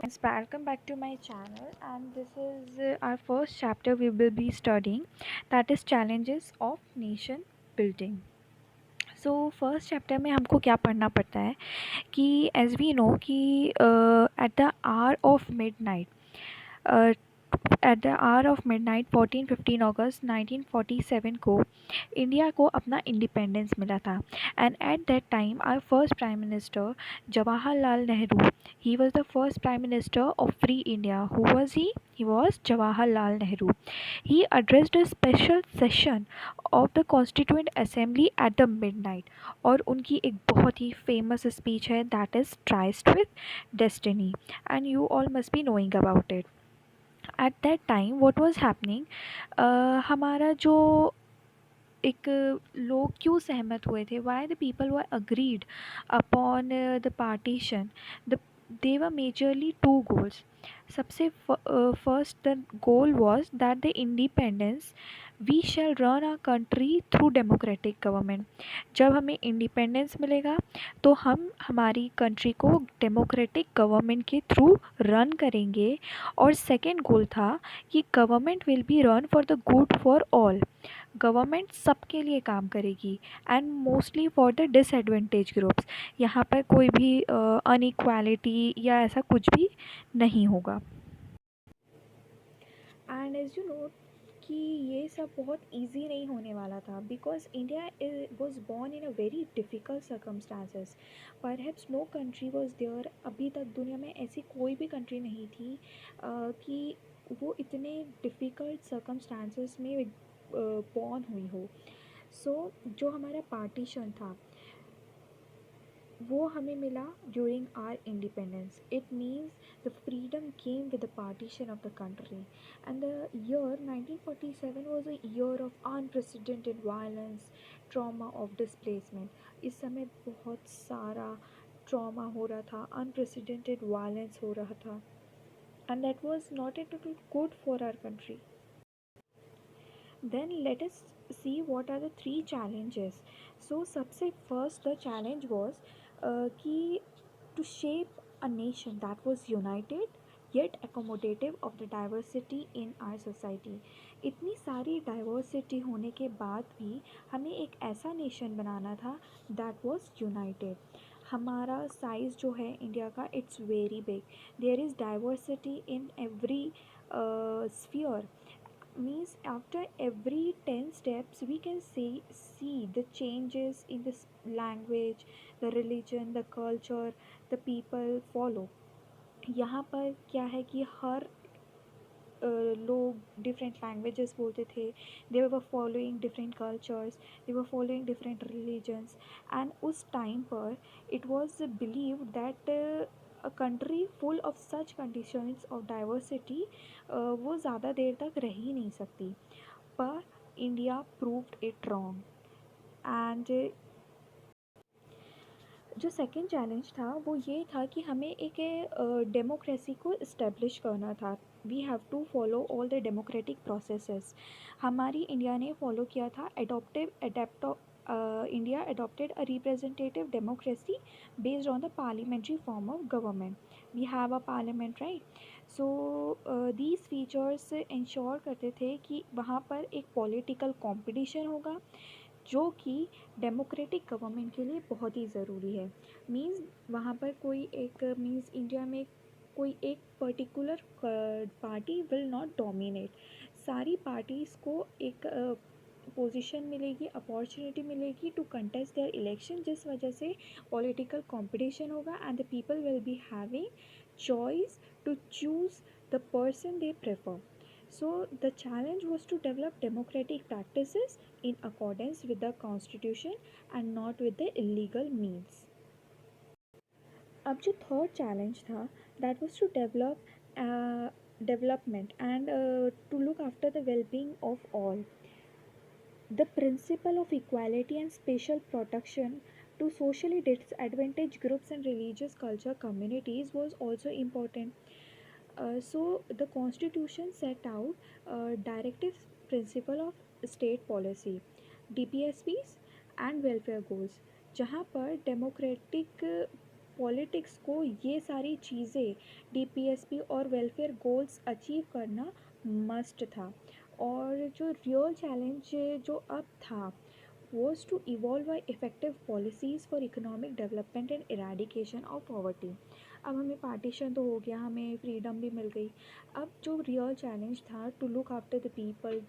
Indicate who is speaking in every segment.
Speaker 1: Welcome back to my channel, and this is our first chapter we will be studying, that is challenges of nation building. So first chapter में हमको क्या पढ़ना पड़ता है कि as we know कि at the hour of mid night at the hour of midnight 14-15 अगस्त 1947 को इंडिया को अपना इंडिपेंडेंस मिला था. And at that time our first prime minister Jawaharlal Nehru, he was the first prime minister of free India. Who was he? He was Jawaharlal Nehru. He addressed a special session of the Constituent Assembly at the midnight. और उनकी एक बहुत ही famous speech है, that is Tryst with Destiny, and you all must be knowing about it. At that time what was happening, हमारा जो एक लोग क्यों सहमत हुए थे, why the people were agreed upon the partition. The they were majorly two goals. सबसे first the goal was that the independence we shall run our country through democratic government. जब हमें इंडिपेंडेंस मिलेगा तो हम हमारी कंट्री को democratic government के through run करेंगे. और सेकेंड गोल था कि government will be run for the good for all. Government सबके लिए काम करेगी and mostly for the disadvantage groups. यहाँ पर कोई भी अनइक्वालिटी या ऐसा कुछ भी नहीं होगा. एंड एज यू नो कि ये सब बहुत इजी नहीं होने वाला था, because India was born in a very difficult circumstances. Perhaps no country was there. अभी तक दुनिया में ऐसी कोई भी कंट्री नहीं थी कि वो इतने डिफ़िकल्ट सर्कमस्टांसेस में बॉर्न हुई हो. सो जो हमारा पार्टीशन था वो हमें मिला during our independence. It means the freedom came with the partition of the country. And the year 1947 was a year of unprecedented violence, trauma of displacement. इस समय बहुत सारा ट्रॉमा हो रहा था, अनप्रेसिडेंटेड वायलेंस हो रहा था, and that was not at all good for our country. Then let us see what are the three challenges. So सबसे first the challenge was कि to shape a nation that was united yet accommodative of the diversity in our society. इतनी सारी diversity होने के बाद भी हमें एक ऐसा nation बनाना था that was united. हमारा साइज़ जो है इंडिया का, it's very big. There is diversity in every sphere. Means after every 10 steps we can see the changes in the language, the religion, the culture the people follow. यहाँ पर क्या है कि हर लोग डिफरेंट लैंग्वेजेस बोलते थे. They were following different cultures, they were following different religions. And उस time पर it was believe that a country full of such conditions of diversity वो ज़्यादा देर तक रह ही नहीं सकती. पर India proved it wrong. And जो सेकंड चैलेंज था वो ये था कि हमें एक डेमोक्रेसी को इस्टेब्लिश करना था. We have to follow all the democratic processes. हमारी इंडिया ने फॉलो किया था India adopted a representative democracy based on the parliamentary form of government. We have a parliament, right? So these features ensure करते थे कि वहाँ पर एक political competition होगा जो कि डेमोक्रेटिक गवर्नमेंट के लिए बहुत ही ज़रूरी है. मीन्स वहाँ पर कोई एक मीन्स इंडिया में कोई एक particular party will not dominate. सारी पार्टीज़ को एक पोजीशन मिलेगी, अपॉर्चुनिटी मिलेगी टू कंटेस्ट देयर इलेक्शन, जिस वजह से पॉलिटिकल कंपटीशन होगा and the people will be having choice to choose the person they prefer. So the challenge was to develop democratic practices in accordance with the constitution and not with the illegal means. अब जो third challenge था that was to develop development and to look after the well-being of all. The principle of equality and special protection to socially disadvantaged groups and religious culture communities was also important. So the constitution set out directive principle of state policy, DPSPs and welfare goals, जहाँ पर democratic politics को ये सारी चीज़ें DPSP और welfare goals achieve करना must था। और जो रियल चैलेंज जो अब था was to evolve by effective policies for economic development and eradication of poverty। अब हमें पार्टीशन तो हो गया, हमें फ्रीडम भी मिल गई। अब जो रियल चैलेंज था to look after the people,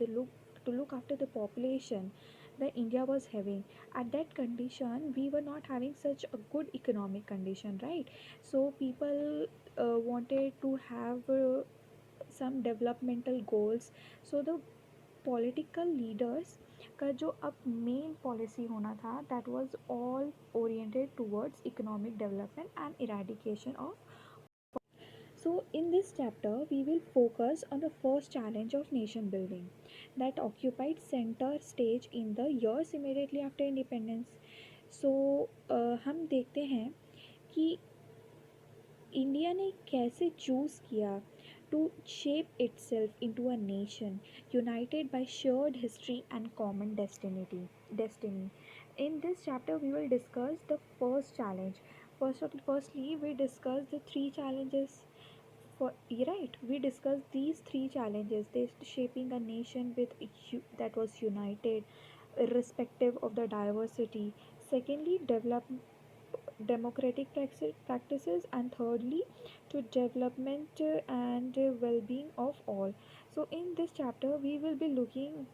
Speaker 1: to look after the population that India was having. At that condition, we were not having such a good economic condition, right? So people wanted to have some developmental goals. So the political leaders का जो अब main policy होना था that was all oriented towards economic development and eradication of. So, in this chapter, we will focus on the first challenge of nation building that occupied center stage in the years immediately after independence. So, हम देखते हैं कि India ने कैसे choose किया to shape itself into a nation united by shared history and common destiny. In this chapter, we will discuss the first challenge. Firstly, we discuss the three challenges. Right, we discussed these three challenges. They shaping a nation that was united, irrespective of the diversity. Secondly, develop democratic practices, and thirdly, to development and well-being of all. So, in this chapter, we will be looking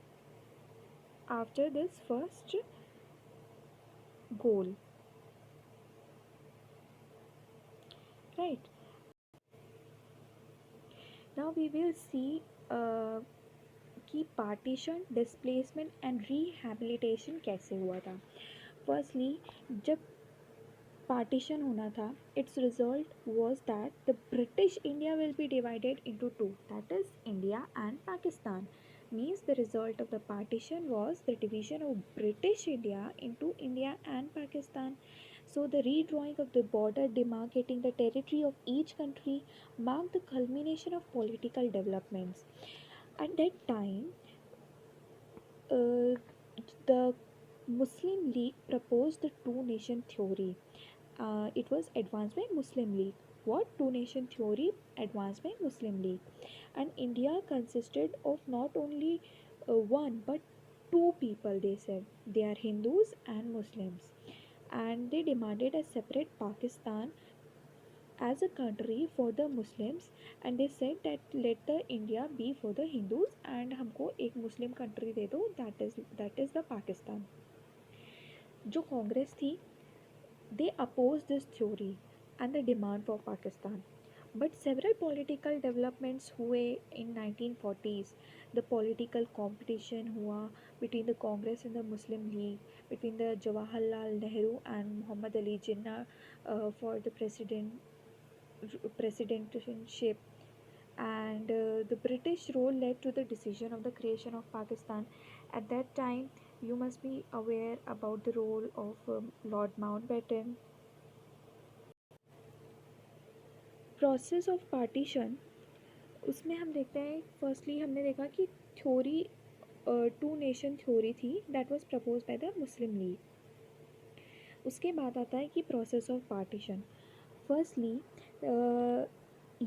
Speaker 1: after this first goal. Right now, we will see. कि partition, displacement and rehabilitation कैसे हुआ था। Firstly, जब partition होना था, it's result was that the British India will be divided into to, that is India and Pakistan. Means the result of the partition was the division of British India into India and Pakistan. So the redrawing of the border demarcating the territory of each country marked the culmination of political developments. At that time, uh, the Muslim League proposed the two nation theory. It was advanced by Muslim League. What? Two nation theory advanced by Muslim League. And India consisted of not only one but two people, they said. They are Hindus and Muslims. And they demanded a separate Pakistan as a country for the Muslims, and they said that let the India be for the Hindus and हमको एक Muslim country दे दो, that is the Pakistan. जो कांग्रेस थी, they opposed this theory and the demand for Pakistan. But several political developments हुए in 1940s. The political competition हुआ between the Congress and the Muslim League, between the Jawaharlal Nehru and Muhammad Ali Jinnah for the presidentship, and the British rule led to the decision of the creation of Pakistan. At that time, you must be aware about the role of Lord Mountbatten. Process of partition, उसमें हम देखते हैं firstly हमने देखा कि theory two nation theory थी that was propose by the Muslim League. उसके बाद आता है कि प्रोसेस ऑफ पार्टीशन। फर्स्टली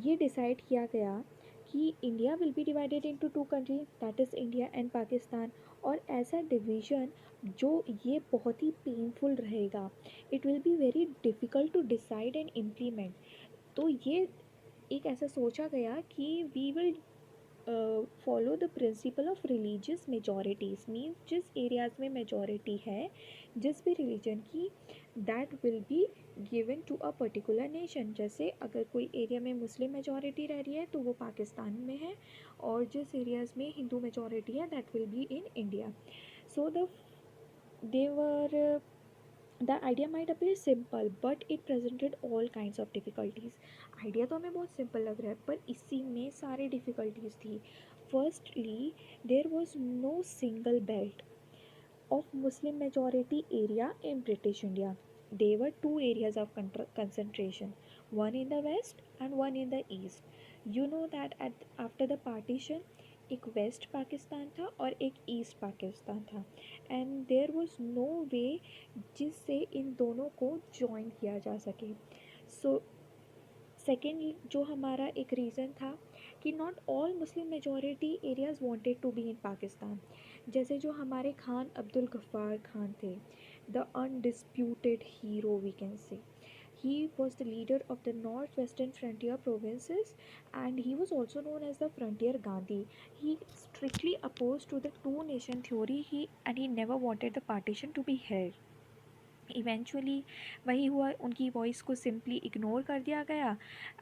Speaker 1: ये डिसाइड किया गया कि India will be divided into two country, that is India and Pakistan. और ऐसा डिवीज़न जो ये बहुत ही पेनफुल रहेगा, it will be very difficult to decide and implement. तो ये एक ऐसा सोचा गया कि we will follow the principle of religious majorities. Means जिस एरियाज़ में मेजॉरिटी है जिस भी रिलीजन की, that will be given to a particular nation. जैसे अगर कोई एरिया में मुस्लिम मेजॉरिटी रह रही है तो वो पाकिस्तान में है, और जिस एरियाज़ में हिंदू मेजॉरिटी है that will be in India. So the idea might appear simple but it presented all kinds of difficulties. Idea तो हमें बहुत सिंपल लग रहा है पर इसी में सारी डिफ़िकल्टीज थी। Firstly, there was no single belt of Muslim majority area in British India. There were two areas of concentration, one in the west and one in the east. You know that after the partition, एक waste Pakistan था और एक east Pakistan था, and there was no वे जिससे इन दोनों को join किया जा सके। सो सेकेंड जो हमारा एक रीज़न था कि not all Muslim majority areas wanted to be in Pakistan. जैसे जो हमारे खान अब्दुल गफ्फार खान थे, the undisputed hero we can say, he was the leader of the northwestern frontier provinces, and he was also known as the frontier Gandhi. He strictly opposed to the two nation theory, and he never wanted the partition to be held. Eventually वही हुआ, उनकी voice को simply ignore कर दिया गया,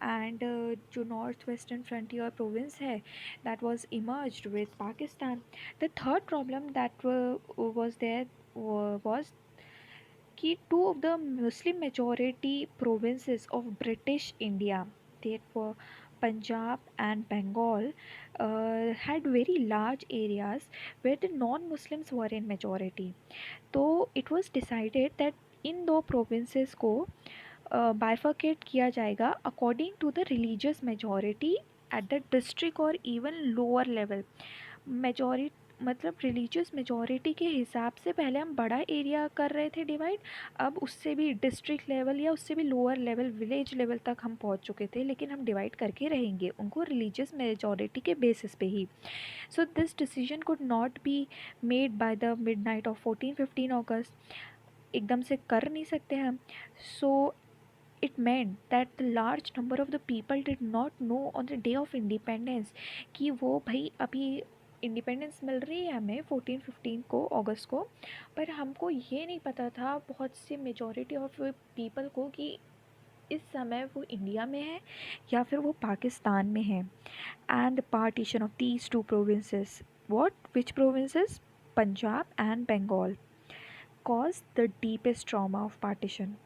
Speaker 1: and जो North Western Frontier Province है that was emerged with Pakistan. The third problem that was there was कि two of the Muslim majority provinces of British India, that were Punjab and Bengal, had very large areas where the non-Muslims were in majority. तो it was decided that in दो provinces को bifurcate किया जाएगा according to the religious majority at the district और even lower level. Majority मतलब religious majority के हिसाब से पहले हम बड़ा एरिया कर रहे थे डिवाइड, अब उससे भी डिस्ट्रिक्ट लेवल या उससे भी लोअर लेवल विलेज लेवल तक हम पहुंच चुके थे, लेकिन हम डिवाइड करके रहेंगे उनको रिलीजियस मेजॉरिटी के बेसिस पे ही। So this decision could not be made by the midnight of 14-15 August, एकदम से कर नहीं सकते हम। सो it meant that the large number of the people did not know on the day of independence कि वो भाई अभी इंडिपेंडेंस मिल रही है हमें 14-15 को अगस्त को, पर हमको ये नहीं पता था बहुत से मेजॉरिटी ऑफ पीपल को कि इस समय वो इंडिया में है या फिर वो पाकिस्तान में है। And the partition of these two provinces, what which provinces, Punjab and Bengal, caused the deepest trauma of partition.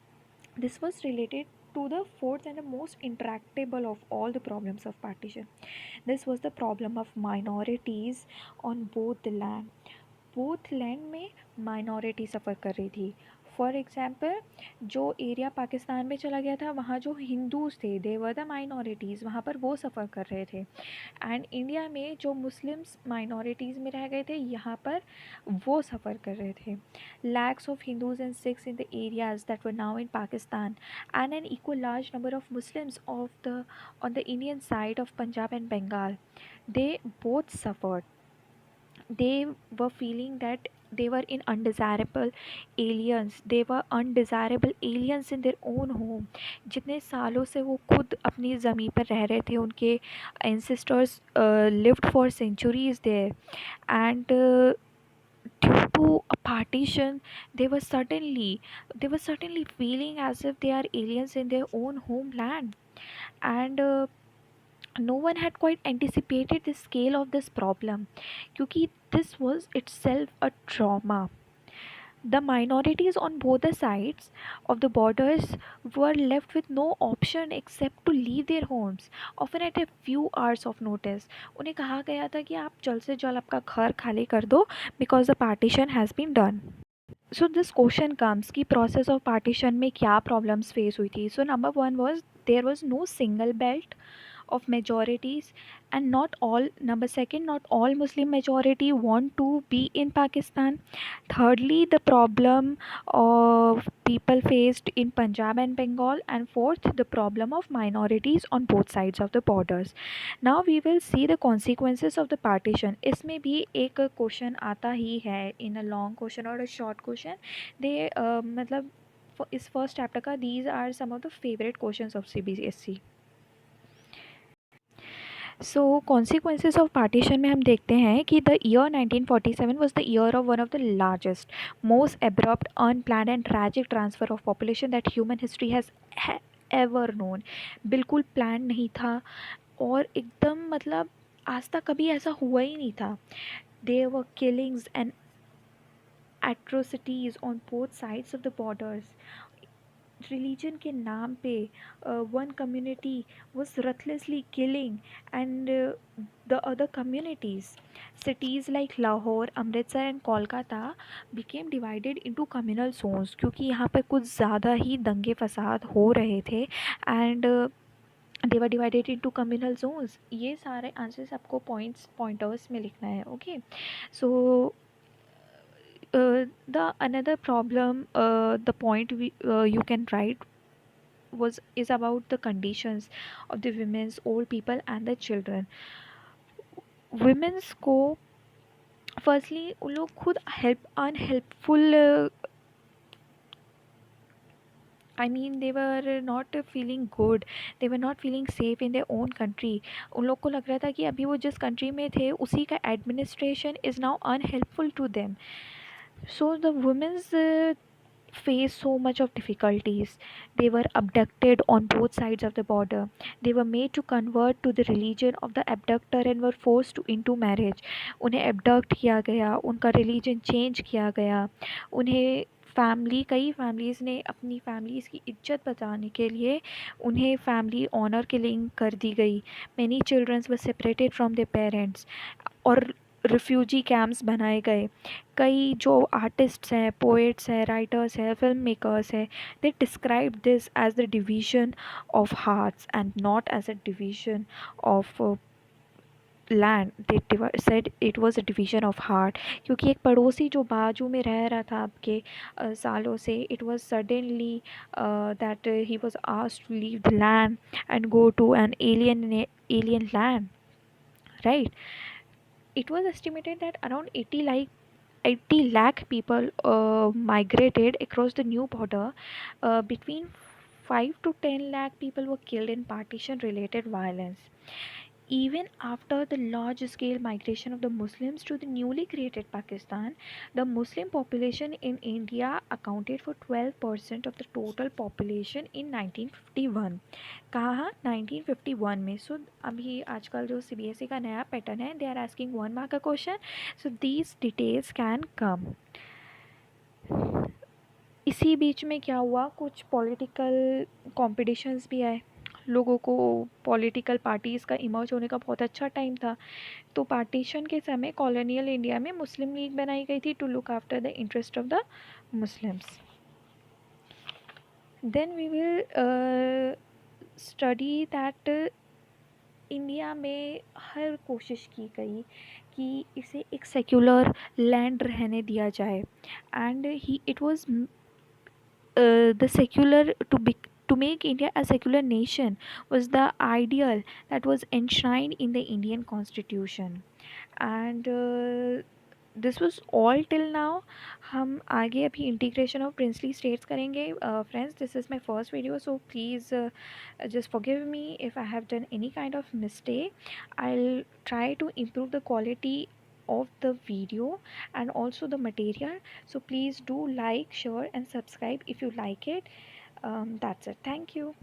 Speaker 1: This was related to the fourth and the most intractable of all the problems of partition. This was the problem of minorities on both the land. Both land में minority सफ़र कर रही थी। For example जो area Pakistan में चला गया था वहाँ जो हिंदूज़ थे दे वर द माइनॉरिटीज़, वहाँ पर वो सफ़र कर रहे थे। एंड इंडिया में जो मुस्लिम्स माइनॉरिटीज़ में रह गए थे यहाँ पर वो सफ़र कर रहे थे। Lakhs of Hindus and Sikhs in the areas that were now in Pakistan and an equal large number of Muslims of the on the Indian side of Punjab and Bengal, they both suffered. They were feeling that they were in undesirable aliens, they were undesirable aliens in their own home. जितने सालों से वो खुद अपनी ज़मीन पर रह रहे थे, उनके ancestors lived for centuries there, and due to a partition they were certainly feeling as if they are aliens in their own homeland. And no one had quite anticipated the scale of this problem क्योंकि this was itself a trauma. The minorities on both the sides of the borders were left with no option except to leave their homes, often at a few hours of notice. उन्हें कहा गया था कि आप जल्द से जल्द आपका घर खाली कर दो because the partition has been done. So this question comes कि process of partition में क्या problems face हुई थी. So number one was there was no single belt of majorities, and not all, number second, not all Muslim majority want to be in Pakistan. Thirdly, the problem of people faced in Punjab and Bengal, and fourth, the problem of minorities on both sides of the borders. Now we will see the consequences of the partition. इसमें भी एक question आता ही है, इन a long question और a short question दे मतलब इस first chapter का these are some of the favourite questions of CBSE. So consequences of partition में हम देखते हैं कि the year 1947 was the year of one of the largest most abrupt unplanned and tragic transfer of population that human history has ever known. बिल्कुल plan नहीं था और एकदम मतलब आज तक कभी ऐसा हुआ ही नहीं था. There were killings and atrocities on both sides of the borders. Religion के नाम पे one community was ruthlessly killing, and the other communities. Cities like Lahore, Amritsar and Kolkata became divided into communal zones क्योंकि यहाँ पर कुछ ज़्यादा ही दंगे फसाद हो रहे थे, and they were divided into communal zones. ये सारे आंसर्स आपको पॉइंटर्स में लिखना है. Okay, so the another problem, the point you can write was is about the conditions of the women's, old people and the children. Women's को firstly उन लोग खुद help unhelpful I mean they were not feeling good, they were not feeling safe in their own country. उन लोग को लग रहा था कि अभी वो जिस country में थे उसी का administration is now unhelpful to them. So the women's faced so much of difficulties. They were abducted on both sides of the border. They were made to convert to the religion of the abductor and were forced into marriage. उन्हें abduct किया गया, उनका religion change किया गया, उन्हें कई families ने अपनी फैमिलीज़ की इज्जत बचाने के लिए उन्हें फैमिली ऑनर किलिंग कर दी गई. Many children were separated from their parents और रिफ्यूजी कैंप्स बनाए गए. कई जो आर्टिस्ट्स हैं, पोएट्स हैं, राइटर्स हैं, फिल्म मेकर्स हैं, they describe this as the division of hearts and not as a division of land. They said it was a division of heart, क्योंकि एक पड़ोसी जो बाजू में रह रहा था आपके सालों से, it was suddenly that he was asked to leave the land and go to an alien land, right. It was estimated that around 80 lakh people migrated across the new border. Between 5 to 10 lakh people were killed in partition related violence. Even after the large scale migration of the Muslims to the newly created Pakistan, the Muslim population in India accounted for 12% of the total population in 1951. कहाँ 1951 में. सो अभी आजकल जो CBSE का नया pattern है, they are asking 1 mark का question, so these details can come. इसी बीच में क्या हुआ, कुछ पॉलिटिकल कॉम्पिटिशन्स भी आए. लोगों को पॉलिटिकल पार्टीज़ का इमर्ज होने का बहुत अच्छा टाइम था. तो पार्टीशन के समय कॉलोनियल इंडिया में मुस्लिम लीग बनाई गई थी to look after the interest of the Muslims. Then we will study that India में हर कोशिश की गई कि इसे एक सेक्युलर लैंड रहने दिया जाए. And he it was the secular to make India a secular nation was the ideal that was enshrined in the Indian constitution. And this was all till now. हम आगे अभी इंटीग्रेशन ऑफ प्रिंसली स्टेट्स करेंगे. Friends, this is my first video, so please just forgive me if I have done any kind of mistake. I'll try to improve the quality of the video and also the material, so please do like, share and subscribe if you like it. That's it. Thank you.